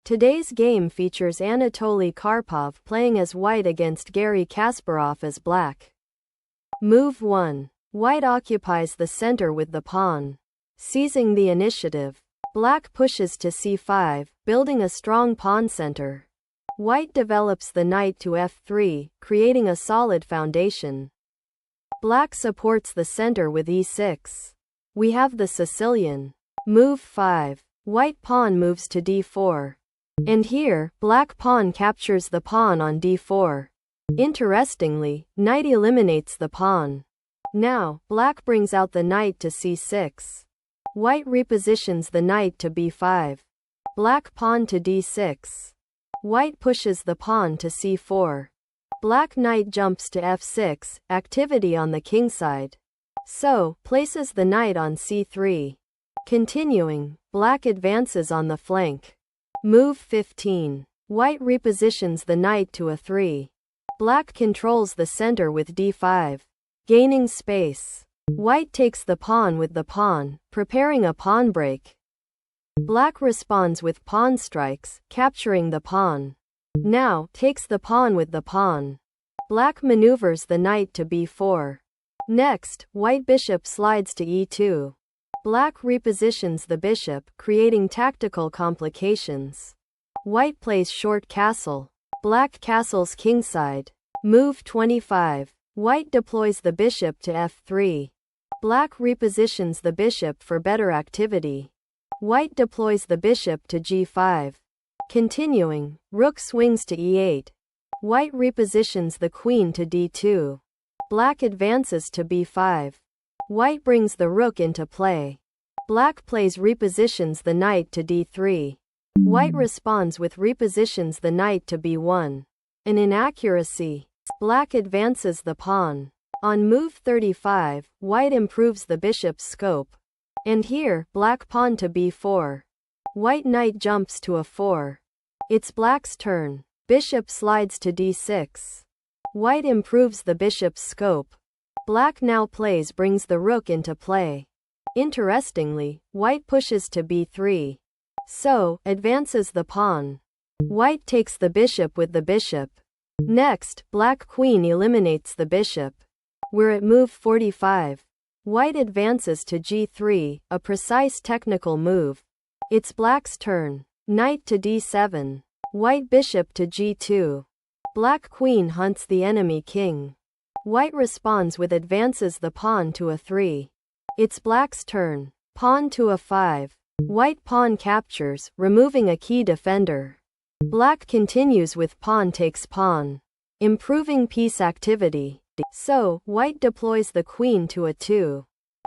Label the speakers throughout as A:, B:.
A: Today's game features Anatoly Karpov playing as white against Garry Kasparov as black. Move 1. White occupies the center with the pawn. Seizing the initiative, black pushes to c5, building a strong pawn center. White develops the knight to f3, creating a solid foundation. Black supports the center with e6. We have the Sicilian. Move 5. White pawn moves to d4. And here, black pawn captures the pawn on d4. Interestingly, knight eliminates the pawn. Now, black brings out the knight to c6. White repositions the knight to b5. Black pawn to d6. White pushes the pawn to c4. Black knight jumps to f6, activity on the kingside. So, places the knight on c3. Continuing, black advances on the flank. Move 15. White repositions the knight to a3. Black controls the center with d5. Gaining space. White takes the pawn with the pawn, preparing a pawn break. Black responds with pawn strikes, capturing the pawn. Now, takes the pawn with the pawn. Black maneuvers the knight to b4. Next, white bishop slides to e2. Black repositions the bishop, creating tactical complications. White plays short castle. Black castles kingside. Move 25. White deploys the bishop to f3. Black repositions the bishop for better activity. White deploys the bishop to g5. Continuing, rook swings to e8. White repositions the queen to d2. Black advances to b5. White brings the rook into play. Black plays repositions the knight to d3. White responds with repositions the knight to b1. An inaccuracy. Black advances the pawn. On move 35, white improves the bishop's scope. And here, black pawn to b4. White knight jumps to a4. It's black's turn. Bishop slides to d6. White improves the bishop's scope. Black now plays brings the rook into play. Interestingly, white pushes to b3. So, advances the pawn. White takes the bishop with the bishop. Next, black queen eliminates the bishop. We're at move 45. White advances to g3, a precise technical move. It's black's turn. Knight to d7. White bishop to g2. Black queen hunts the enemy king. White responds with advances the pawn to a3. It's black's turn. Pawn to a5. White pawn captures, removing a key defender. Black continues with pawn takes pawn, improving piece activity. So, white deploys the queen to a2.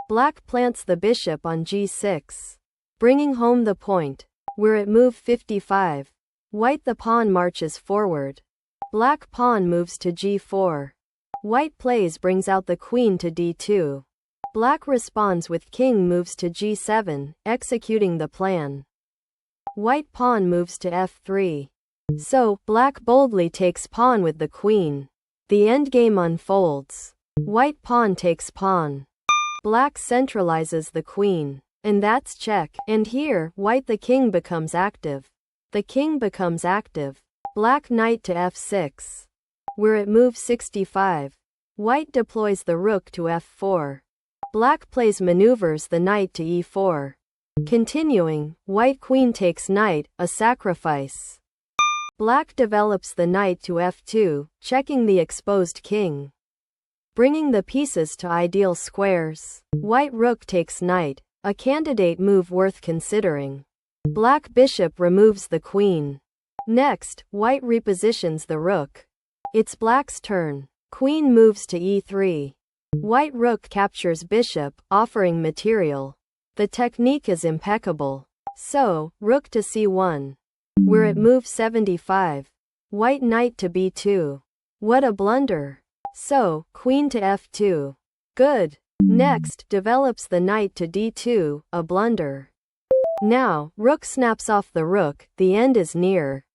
A: Black plants the bishop on g6, bringing home the point. We're at move 55. White the pawn marches forward. Black pawn moves to g4. White plays brings out the queen to d2. Black responds with king moves to g7, executing the plan. White pawn moves to f3. So, black boldly takes pawn with the queen. The endgame unfolds. White pawn takes pawn. Black centralizes the queen. And that's check. And here, white the king becomes active. The king becomes active. Black knight to f6. We're at move 65. White deploys the rook to f4. Black plays maneuvers the knight to e4. Continuing, white queen takes knight, a sacrifice. Black develops the knight to f2, checking the exposed king. Bringing the pieces to ideal squares. White rook takes knight, a candidate move worth considering. Black bishop removes the queen. Next, white repositions the rook. It's black's turn. Queen moves to e3. White rook captures bishop, offering material. The technique is impeccable. So, rook to c1. We're at move 75. White knight to b2. What a blunder. So, queen to f2. Good. Next, develops the knight to d2, a blunder. Now, rook snaps off the rook, the end is near.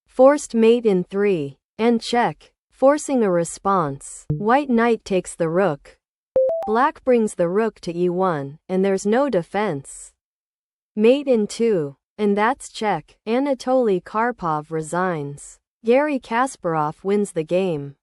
A: Forced mate in 3. And check. Forcing a response. White knight takes the rook. Black brings the rook to e1, and there's no defense. Mate in 2. And that's check. Anatoly Karpov resigns. Garry Kasparov wins the game.